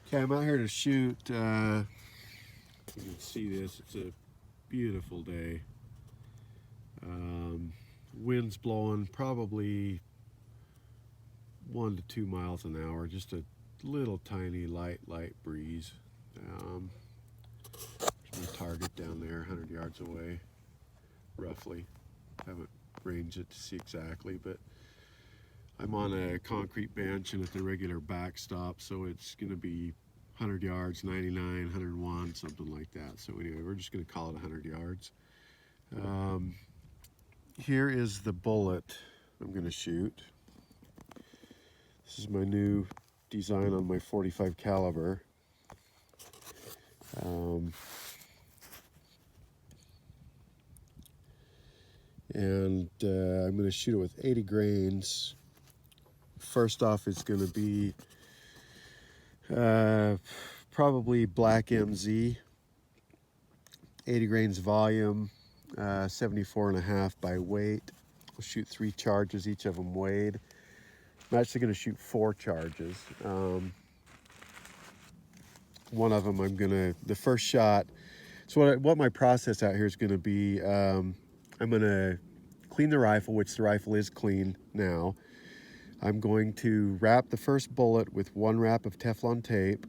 Okay, I'm out here to shoot. You can see this. It's a beautiful day. Wind's blowing probably 1 to 2 miles an hour. Just a little tiny light breeze. There's my target down there, 100 yards away, roughly. Haven't ranged it to see exactly, but I'm on a concrete bench and at the regular backstop, so it's going to be 100 yards, 99, 101, something like that. So anyway, we're just going to call it 100 yards. Here is the bullet I'm going to shoot. This is my new design on my .45 caliber. And I'm going to shoot it with 80 grains. First off, it's going to be probably black MZ, 80 grains volume, 74.5 by weight. We'll shoot 3 charges, each of them weighed. I'm actually going to shoot 4 charges. One of them the first shot, so what my process out here is going to be, I'm going to clean the rifle, which the rifle is clean now. I'm going to wrap the first bullet with 1 wrap of Teflon tape,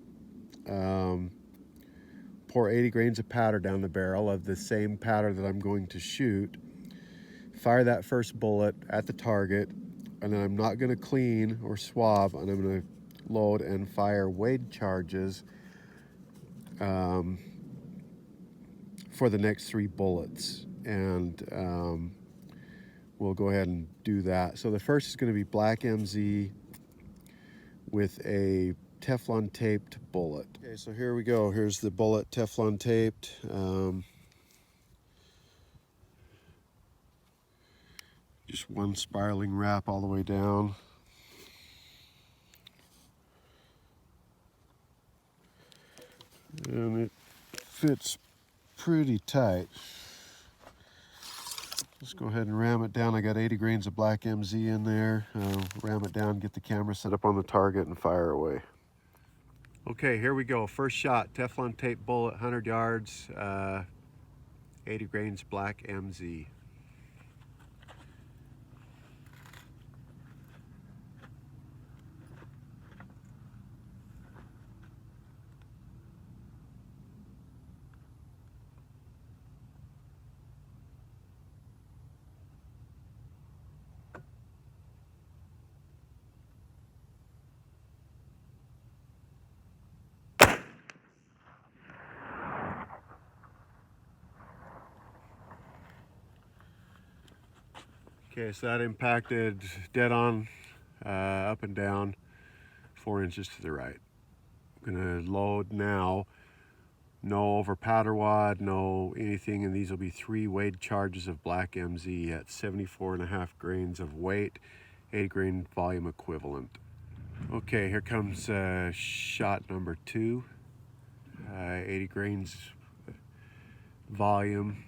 pour 80 grains of powder down the barrel of the same powder that I'm going to shoot, fire that first bullet at the target, and then I'm not going to clean or swab, and I'm going to load and fire weighed charges for the next 3 bullets. And we'll go ahead and do that. So the first is going to be black MZ with a Teflon taped bullet. Okay, so here we go. Here's the bullet Teflon taped. Just 1 spiraling wrap all the way down. And it fits pretty tight. Let's go ahead and ram it down. I got 80 grains of black MZ in there. Ram it down, get the camera set up on the target, and fire away. Okay, here we go. First shot, Teflon tape bullet, 100 yards, 80 grains black MZ. Okay, so that impacted dead on, up and down, 4 inches to the right. I'm gonna load now. No over powder wad, no anything, and these will be 3 weighed charges of black MZ at 74.5 grains of weight, 80 grain volume equivalent. Okay, here comes shot number 2, 80 grains volume,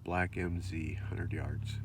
black MZ, 100 yards.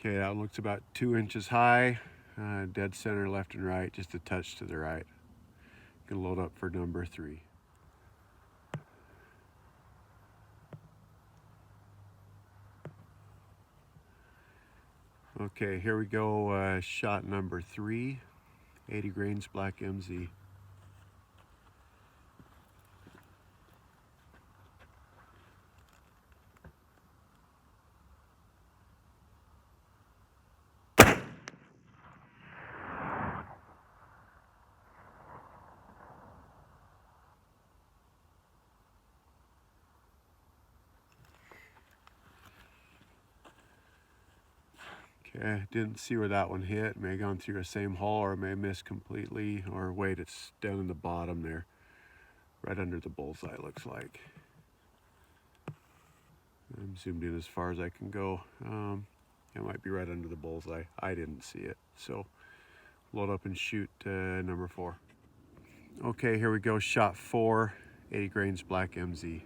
Okay, that one looks about 2 inches high, dead center left and right, just a touch to the right. Gonna load up for number 3. Okay, here we go, shot number 3, 80 grains black MZ. Okay, didn't see where that one hit. May have gone through the same hole, or may have missed completely. Or wait, it's down in the bottom there, right under the bullseye, looks like. I'm zoomed in as far as I can go. It might be right under the bullseye. I didn't see it. So load up and shoot number 4. Okay, here we go. Shot 4, 80 grains black MZ.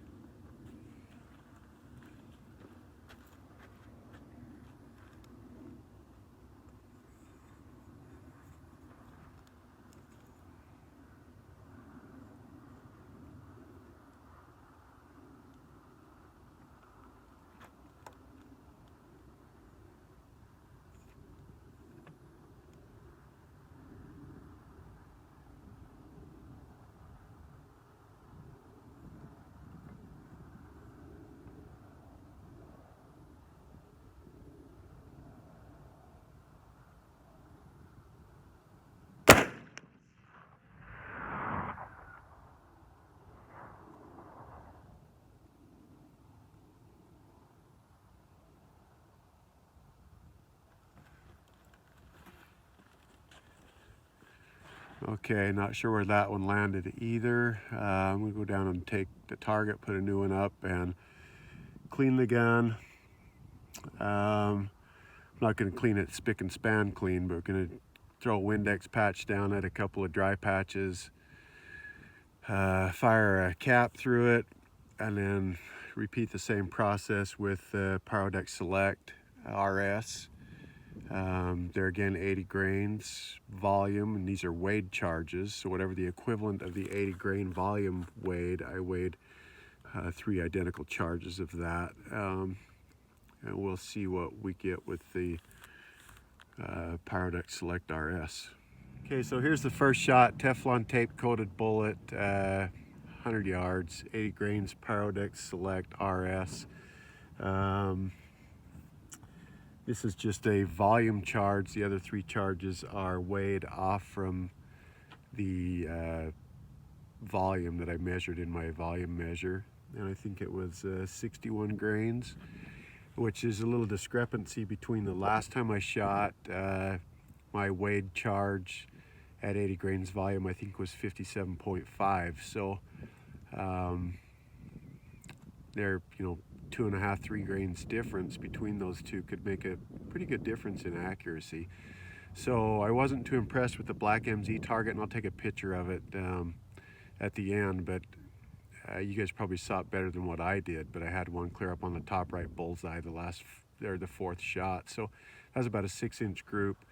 Okay, not sure where that one landed either. I'm gonna go down and take the target, put a new one up, and clean the gun. I'm not gonna clean it spick and span clean, but we're gonna throw a Windex patch down it, a couple of dry patches, fire a cap through it, and then repeat the same process with Pyrodex Select RS. They're again 80 grains volume, and these are weighed charges, so whatever the equivalent of the 80 grain volume weighed, I weighed 3 identical charges of that, and we'll see what we get with the Pyrodex Select RS. Okay, so here's the first shot. Teflon tape coated bullet, 100 yards, 80 grains Pyrodex Select RS. This is just a volume charge. The other 3 charges are weighed off from the volume that I measured in my volume measure. And I think it was 61 grains, which is a little discrepancy between the last time I shot. My weighed charge at 80 grains volume, I think, was 57.5. So they're, 2.5, 3 grains difference between those two could make a pretty good difference in accuracy. So I wasn't too impressed with the black MZ target, and I'll take a picture of it at the end, but you guys probably saw it better than what I did, but I had one clear up on the top right bullseye, the 4th shot. So that was about a 6-inch group.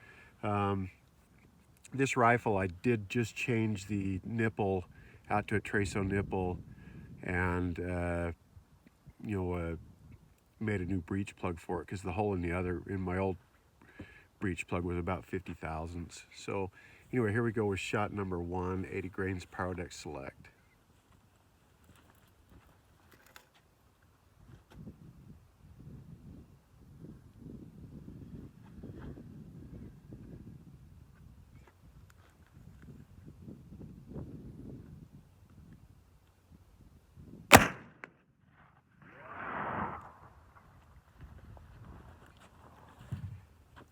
This rifle, I did just change the nipple out to a Traso nipple, and made a new breech plug for it, because the hole in my old breech plug was about 50 thousandths. So anyway, here we go with shot number 1, 80 grains Pyrodex Select.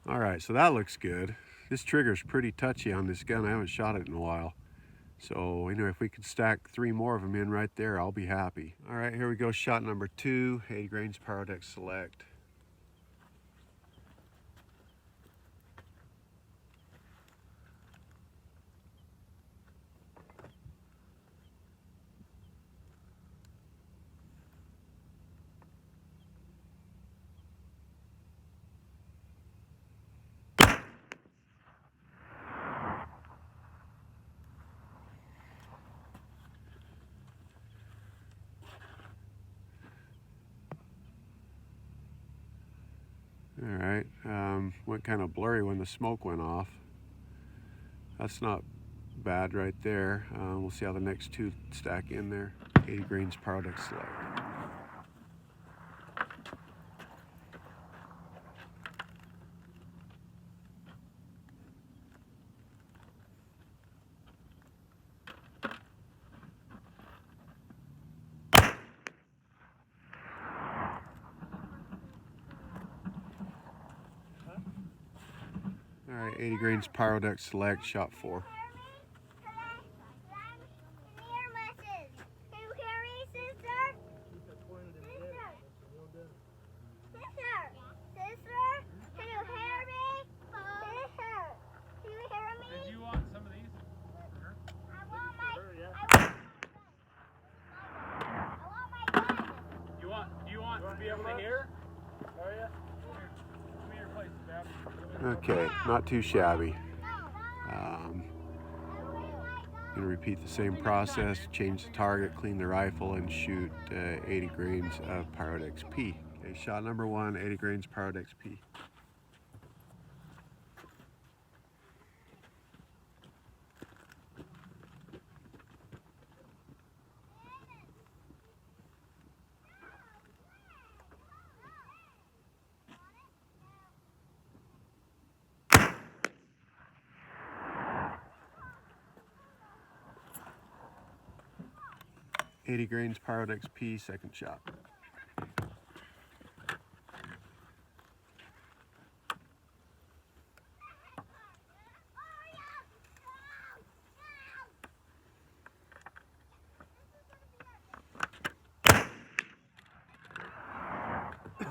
All right, so that looks good. This trigger's pretty touchy on this gun. I haven't shot it in a while. So anyway, if we could stack 3 more of them in right there, I'll be happy. All right, here we go, shot number 2, 80 grains Pyrodex Select. All right, went kind of blurry when the smoke went off. That's not bad right there. We'll see how the next 2 stack in there. 80 grains Pyrodex Select. 80 grains Pyrodex Select, shot 4. Okay, not too shabby. Gonna repeat the same process, change the target, clean the rifle, and shoot 80 grains of Pyrodex P. Okay, shot number 1, 80 grains Pyrodex P. .80 grains Pyrodex P, second shot.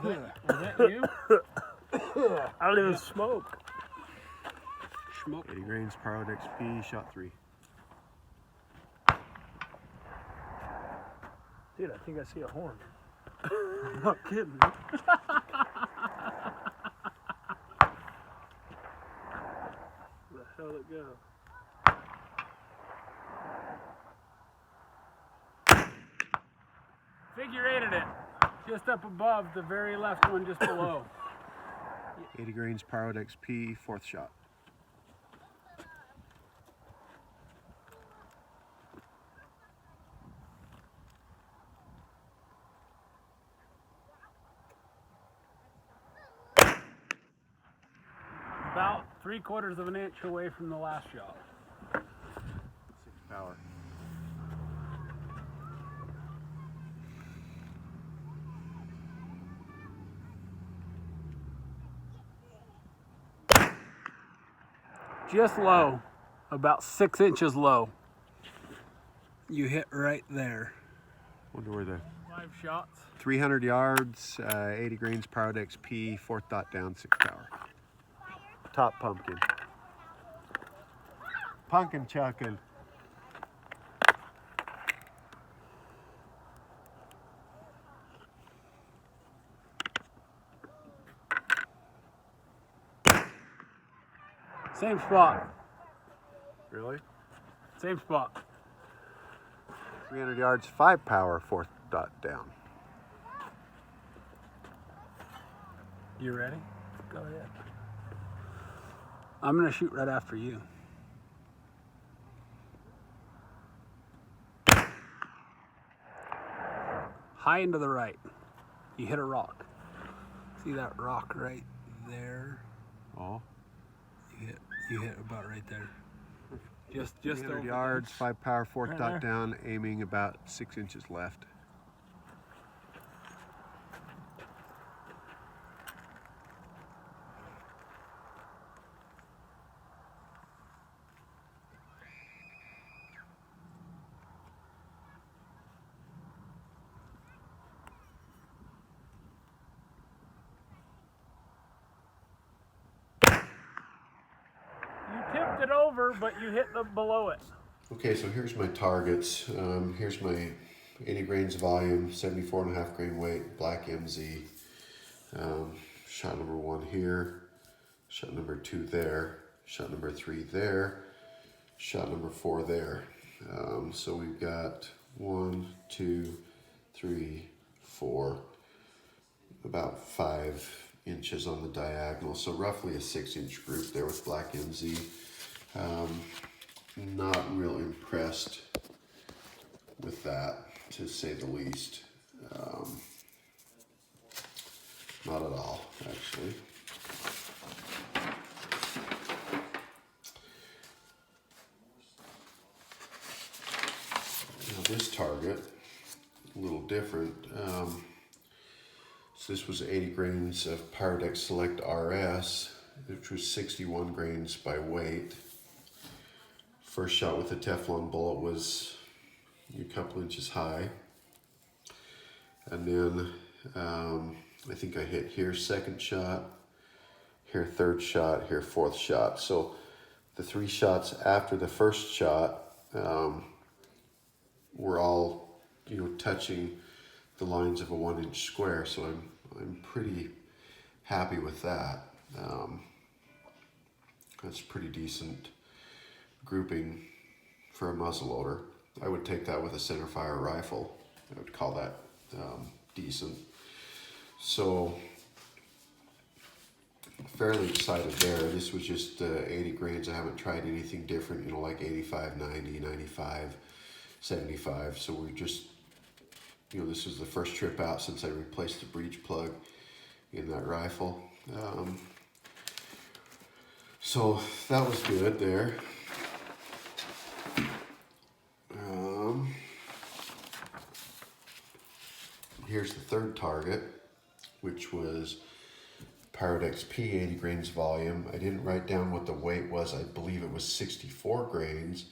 Was that you? I don't even smoke. 80 grains Pyrodex P, shot 3. Dude, I think I see a horn. I'm not kidding. Where the hell did it go? Figure eighted it. Just up above, the very left one just below. 80 grains Pyrodex P, fourth shot. About 3/4 of an inch away from the last shot. 6 power. Just low, about 6 inches low. You hit right there. Wonder where the 5 shots. 300 yards, 80 grains Pyrodex P, fourth dot down, 6 power. Top pumpkin. Pumpkin chucking. Same spot. Really? Same spot. 300 yards, 5 power, fourth dot down. You ready? Go ahead. I'm gonna shoot right after you. High into the right. You hit a rock. See that rock right there? Oh. You hit about right there. Just 300 over yards, 5 power, fourth Right dot there. down, aiming about 6 inches left. You tipped it over, but you hit the below it. Okay, so here's my targets. Here's my 80 grains volume, 74.5 grain weight, black MZ. Shot number 1 here, shot number 2 there, shot number 3 there, shot number 4 there. So we've got 1, 2, 3, 4, about 5 inches on the diagonal. So roughly a 6-inch group there with black MZ. Not real impressed with that, to say the least. Not at all, actually. Now this target, a little different. So this was 80 grains of Pyrodex Select RS, which was 61 grains by weight. First shot with the Teflon bullet was a couple inches high. And then I think I hit here second shot, here third shot, here fourth shot. So the 3 shots after the first shot were all, touching the lines of a 1-inch square. So I'm pretty happy with that. That's pretty decent grouping for a muzzleloader. I would take that with a centerfire rifle. I would call that decent. So fairly excited there. This was just 80 grains. I haven't tried anything different, like 85, 90, 95, 75. So we're just, this is the first trip out since I replaced the breech plug in that rifle. So that was good there. Here's the third target, which was Pyrodex P, 80 grains volume. I didn't write down what the weight was. I believe it was 64 grains.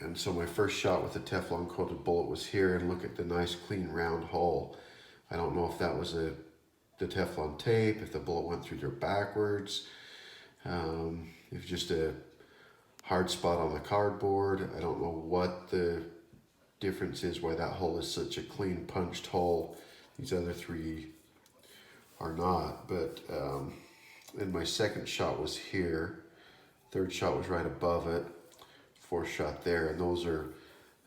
And so my first shot with the Teflon coated bullet was here, and look at the nice clean round hole. I don't know if that was the Teflon tape, if the bullet went through there backwards, if just a hard spot on the cardboard. I don't know what the difference is, why that hole is such a clean punched hole. These other 3 are not, but and my second shot was here. Third shot was right above it. Fourth shot there, and those are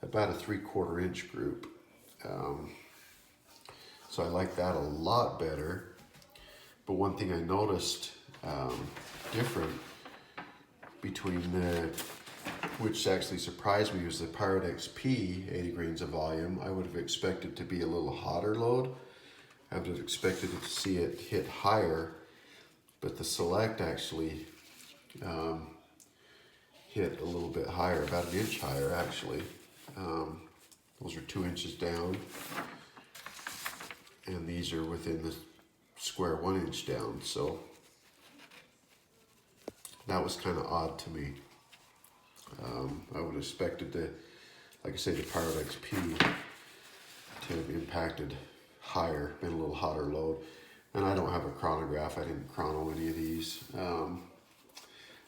about a 3/4 inch group. So I like that a lot better. But one thing I noticed different between which actually surprised me, was the Pyrodex P, 80 grains of volume. I would have expected to be a little hotter load. I would have expected to see it hit higher, but the Select actually hit a little bit higher, about 1 inch higher actually. Those are 2 inches down, and these are within the square 1 inch down. So that was kind of odd to me. I would have expected the, like I say, the Pyrodex P to have impacted higher, been a little hotter load. And I don't have a chronograph. I didn't chrono any of these.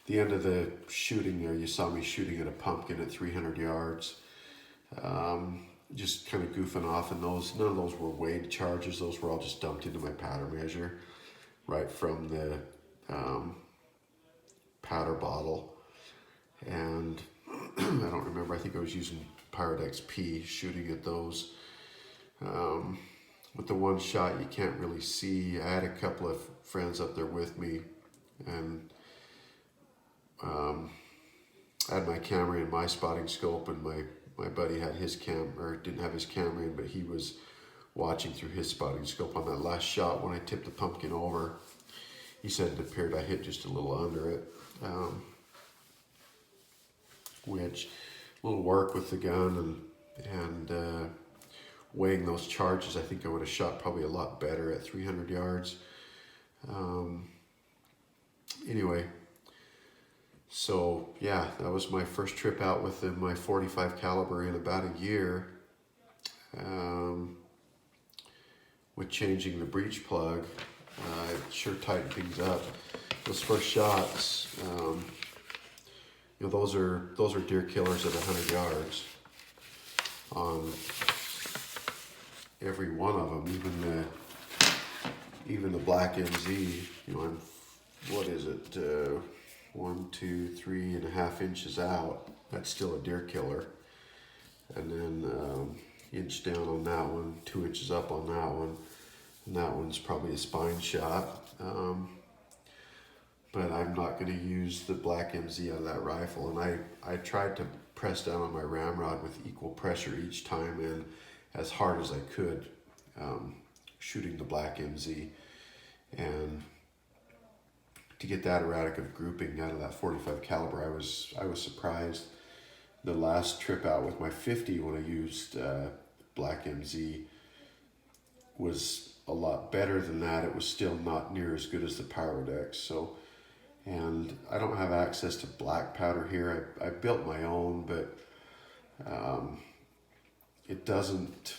The end of the shooting there, you saw me shooting at a pumpkin at 300 yards. Just kind of goofing off, and those, none of those were weighed charges. Those were all just dumped into my powder measure right from the powder bottle. And I don't remember, I think I was using Pyrodex P shooting at those. With the one shot, you can't really see. I had a couple of friends up there with me, and I had my camera in, my spotting scope, and my buddy had his didn't have his camera in, but he was watching through his spotting scope on that last shot. When I tipped the pumpkin over, he said it appeared I hit just a little under it. Which, a little work with the gun and weighing those charges, I think I would have shot probably a lot better at 300 yards. Anyway, so yeah, that was my first trip out with my 45 caliber in about a year. With changing the breech plug, it sure tightened things up. Those first shots, those are deer killers at 100 yards on every one of them. Even the black MZ, I'm, what is it, 1, 2, 3.5 inches out. That's still a deer killer. And then inch down on that one, 2 inches up on that one, and that one's probably a spine shot. But I'm not going to use the black MZ out of that rifle. And I tried to press down on my ramrod with equal pressure each time, and as hard as I could, shooting the black MZ. And to get that erratic of grouping out of that 45 caliber, I was surprised. The last trip out with my 50, when I used black MZ, was a lot better than that, it was still not near as good as the Pyrodex. So, and I don't have access to black powder here. I built my own, but it doesn't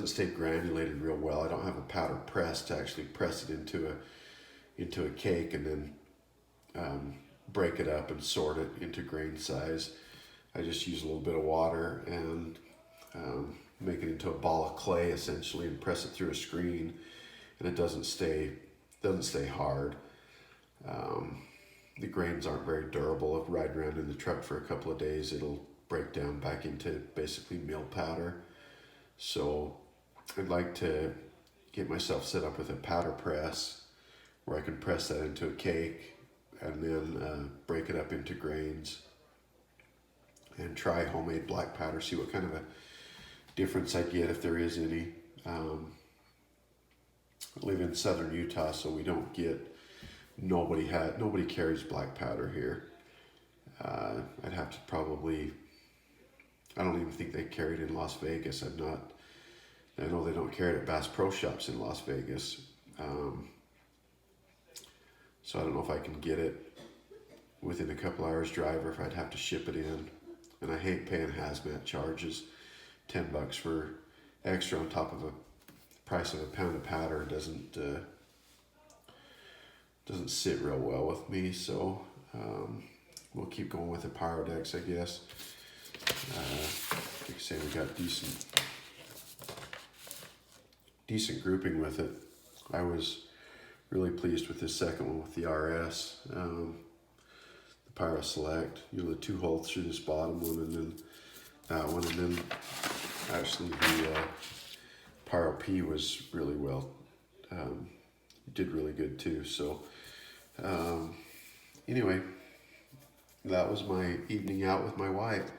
stay granulated real well. I don't have a powder press to actually press it into a cake and then break it up and sort it into grain size. I just use a little bit of water and make it into a ball of clay essentially, and press it through a screen, and it doesn't stay hard. The grains aren't very durable. If riding around in the truck for a couple of days, it'll break down back into basically meal powder. So I'd like to get myself set up with a powder press where I can press that into a cake and then break it up into grains and try homemade black powder, see what kind of a difference I get, if there is any. I live in southern Utah, so we don't get, nobody carries black powder here. I'd have to probably, I don't even think they carry it in Las Vegas. I know they don't carry it at Bass Pro Shops in Las Vegas. So I don't know if I can get it within a couple hours drive or if I'd have to ship it in. And I hate paying hazmat charges. $10 for extra on top of a price of a pound of powder doesn't sit real well with me. So we'll keep going with the Pyrodex, I guess. Like I say, we got decent grouping with it. I was really pleased with this second one with the RS, the Pyro Select. You know, the 2 holes through this bottom one, and then that one, and then actually the Pyro P was really well. Did really good too. So anyway, that was my evening out with my wife.